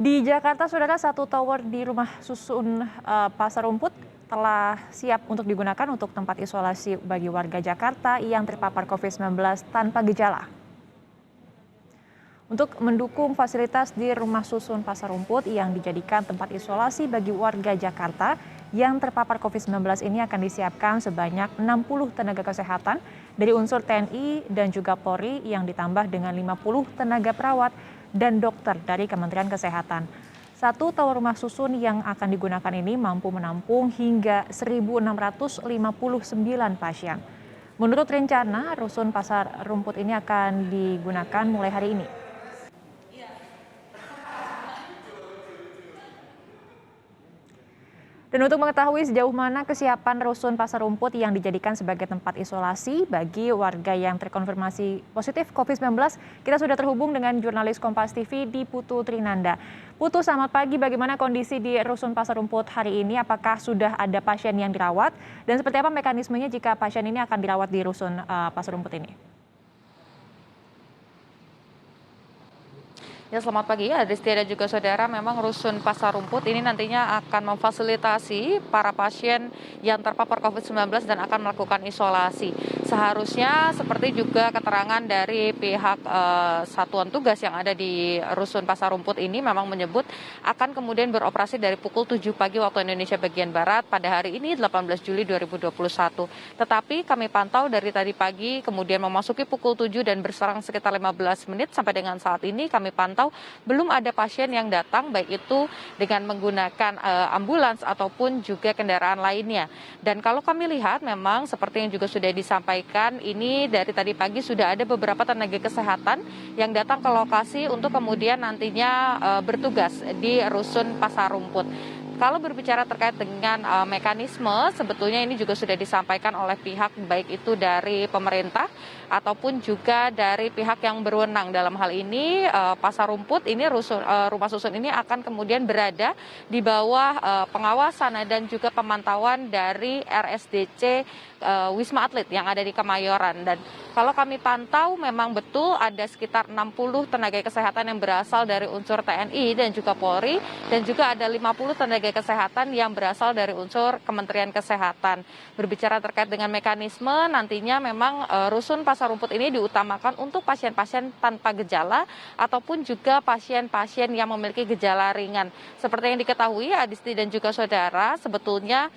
Di Jakarta, Saudara, satu tower di rumah susun Pasar Rumput telah siap untuk digunakan untuk tempat isolasi bagi warga Jakarta yang terpapar COVID-19 tanpa gejala. Untuk mendukung fasilitas di rumah susun Pasar Rumput yang dijadikan tempat isolasi bagi warga Jakarta yang terpapar COVID-19 ini akan disiapkan sebanyak 60 tenaga kesehatan dari unsur TNI dan juga Polri yang ditambah dengan 50 tenaga perawat dan dokter dari Kementerian Kesehatan. Satu tower rumah susun yang akan digunakan ini mampu menampung hingga 1.659 pasien. Menurut rencana, rusun Pasar Rumput ini akan digunakan mulai hari ini. Dan untuk mengetahui sejauh mana kesiapan rusun Pasar Rumput yang dijadikan sebagai tempat isolasi bagi warga yang terkonfirmasi positif COVID-19, kita sudah terhubung dengan jurnalis Kompas TV di Putu Trinanda. Putu, selamat pagi. Bagaimana kondisi di rusun Pasar Rumput hari ini? Apakah sudah ada pasien yang dirawat? Dan seperti apa mekanismenya jika pasien ini akan dirawat di rusun Pasar Rumput ini? Ya, selamat pagi ya, Adristia dan juga saudara. Memang rusun Pasar Rumput ini nantinya akan memfasilitasi para pasien yang terpapar COVID-19 dan akan melakukan isolasi. Seharusnya seperti juga keterangan dari pihak satuan tugas yang ada di rusun Pasar Rumput ini memang menyebut akan kemudian beroperasi dari pukul 7 pagi waktu Indonesia bagian Barat pada hari ini 18 Juli 2021. Tetapi kami pantau dari tadi pagi kemudian memasuki pukul 7 dan berselang sekitar 15 menit sampai dengan saat ini kami pantau belum ada pasien yang datang baik itu dengan menggunakan ambulans ataupun juga kendaraan lainnya. Dan kalau kami lihat memang seperti yang juga sudah disampaikan ini dari tadi pagi sudah ada beberapa tenaga kesehatan yang datang ke lokasi untuk kemudian nantinya bertugas di rusun Pasar Rumput. Kalau berbicara terkait dengan mekanisme, sebetulnya ini juga sudah disampaikan oleh pihak baik itu dari pemerintah ataupun juga dari pihak yang berwenang dalam hal ini Pasar Rumput ini rumah susun ini akan kemudian berada di bawah pengawasan dan juga pemantauan dari RSDC Wisma Atlet yang ada di Kemayoran. Dan kalau kami pantau memang betul ada sekitar 60 tenaga kesehatan yang berasal dari unsur TNI dan juga Polri dan juga ada 50 tenaga kesehatan yang berasal dari unsur Kementerian Kesehatan. Berbicara terkait dengan mekanisme, nantinya memang rusun Pasar Rumput ini diutamakan untuk pasien-pasien tanpa gejala ataupun juga pasien-pasien yang memiliki gejala ringan. Seperti yang diketahui Adisti dan juga saudara, sebetulnya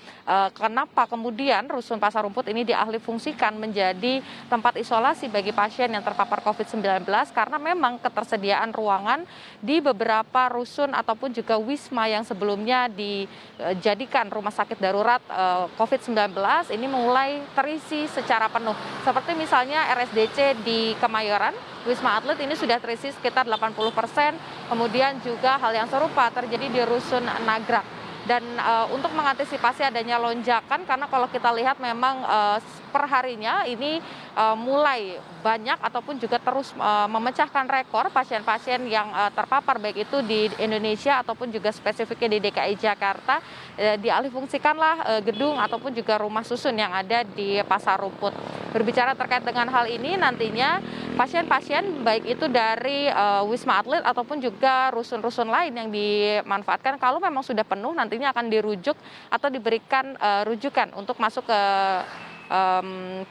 kenapa kemudian rusun Pasar Rumput ini dialih fungsikan menjadi tempat isolasi bagi pasien yang terpapar COVID-19 karena memang ketersediaan ruangan di beberapa rusun ataupun juga wisma yang sebelumnya dijadikan rumah sakit darurat COVID-19 ini mulai terisi secara penuh. Seperti misalnya RSDC di Kemayoran, Wisma Atlet ini sudah terisi sekitar 80%, kemudian juga hal yang serupa terjadi di rusun Nagrak. Dan untuk mengantisipasi adanya lonjakan, karena kalau kita lihat memang perharinya ini mulai banyak ataupun juga terus memecahkan rekor pasien-pasien yang terpapar baik itu di Indonesia ataupun juga spesifiknya di DKI Jakarta, dialihfungsikanlah gedung ataupun juga rumah susun yang ada di Pasar Rumput. Berbicara terkait dengan hal ini, nantinya pasien-pasien baik itu dari Wisma Atlet ataupun juga rusun-rusun lain yang dimanfaatkan kalau memang sudah penuh nantinya akan dirujuk atau diberikan rujukan untuk masuk ke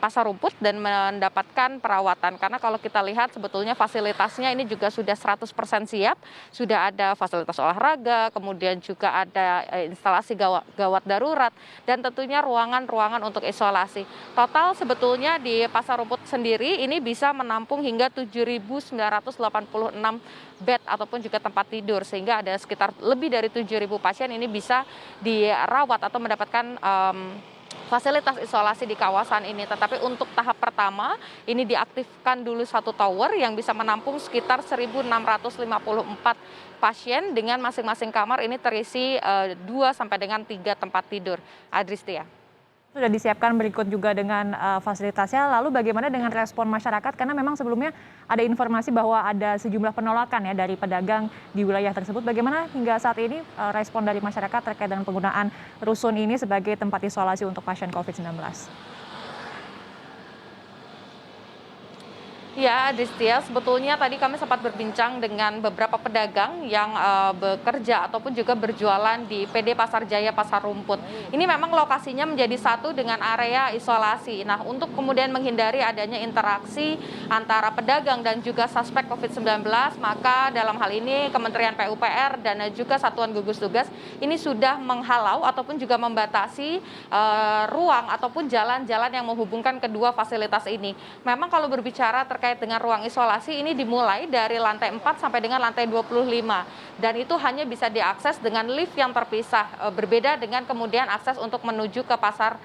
Pasar Rumput dan mendapatkan perawatan. Karena kalau kita lihat sebetulnya fasilitasnya ini juga sudah 100% siap, sudah ada fasilitas olahraga, kemudian juga ada instalasi gawat darurat, dan tentunya ruangan-ruangan untuk isolasi. Total sebetulnya di Pasar Rumput sendiri ini bisa menampung hingga 7.986 bed ataupun juga tempat tidur, sehingga ada sekitar lebih dari 7.000 pasien ini bisa dirawat atau mendapatkan fasilitas isolasi di kawasan ini. Tetapi untuk tahap pertama ini diaktifkan dulu satu tower yang bisa menampung sekitar 1.654 pasien dengan masing-masing kamar ini terisi 2 sampai dengan 3 tempat tidur. Adristia. Sudah disiapkan berikut juga dengan fasilitasnya. Lalu bagaimana dengan respon masyarakat? Karena memang sebelumnya ada informasi bahwa ada sejumlah penolakan ya dari pedagang di wilayah tersebut. Bagaimana hingga saat ini respon dari masyarakat terkait dengan penggunaan rusun ini sebagai tempat isolasi untuk pasien COVID-19? Ya, Aditya, sebetulnya tadi kami sempat berbincang dengan beberapa pedagang yang bekerja ataupun juga berjualan di PD Pasar Jaya Pasar Rumput. Ini memang lokasinya menjadi satu dengan area isolasi. Nah, untuk kemudian menghindari adanya interaksi antara pedagang dan juga suspek COVID-19, maka dalam hal ini Kementerian PUPR dan juga Satuan Gugus Tugas ini sudah menghalau ataupun juga membatasi ruang ataupun jalan-jalan yang menghubungkan kedua fasilitas ini. Memang kalau berbicara terkait dengan ruang isolasi ini dimulai dari lantai 4 sampai dengan lantai 25 dan itu hanya bisa diakses dengan lift yang terpisah, berbeda dengan kemudian akses untuk menuju ke pasar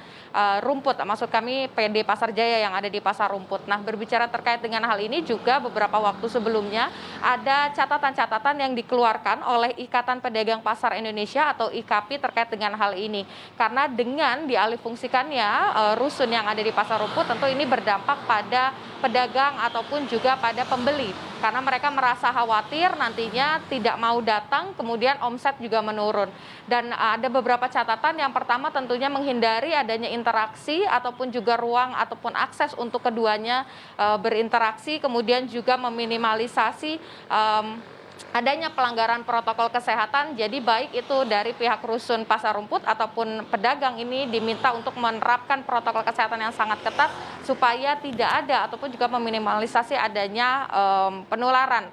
rumput, maksud kami PD Pasar Jaya yang ada di pasar rumput. Nah, berbicara terkait dengan hal ini juga beberapa waktu sebelumnya ada catatan-catatan yang dikeluarkan oleh Ikatan Pedagang Pasar Indonesia atau IKAPI terkait dengan hal ini, karena dengan dialihfungsikannya rusun yang ada di pasar rumput tentu ini berdampak pada pedagang ataupun juga pada pembeli, karena mereka merasa khawatir nantinya tidak mau datang, kemudian omset juga menurun. Dan ada beberapa catatan, yang pertama tentunya menghindari adanya interaksi ataupun juga ruang ataupun akses untuk keduanya berinteraksi, kemudian juga meminimalisasi adanya pelanggaran protokol kesehatan. Jadi baik itu dari pihak rusun pasar rumput ataupun pedagang ini diminta untuk menerapkan protokol kesehatan yang sangat ketat supaya tidak ada ataupun juga meminimalisasi adanya penularan.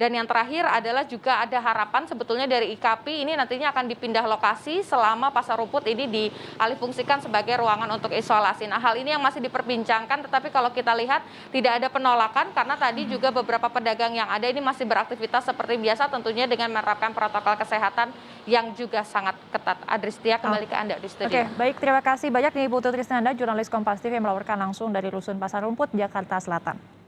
Dan yang terakhir adalah juga ada harapan sebetulnya dari IKAPI ini nantinya akan dipindah lokasi selama pasar rumput ini dialihfungsikan sebagai ruangan untuk isolasi. Nah, hal ini yang masih diperbincangkan, tetapi kalau kita lihat tidak ada penolakan karena tadi juga beberapa pedagang yang ada ini masih beraktivitas seperti biasa, tentunya dengan menerapkan protokol kesehatan yang juga sangat ketat. Adristia, kembali ke Anda di studio. Oke, baik, terima kasih banyak nih Ibu Tutri Trisnanda, jurnalis Kompas TV yang melaporkan langsung dari Rusun Pasar Rumput, Jakarta Selatan.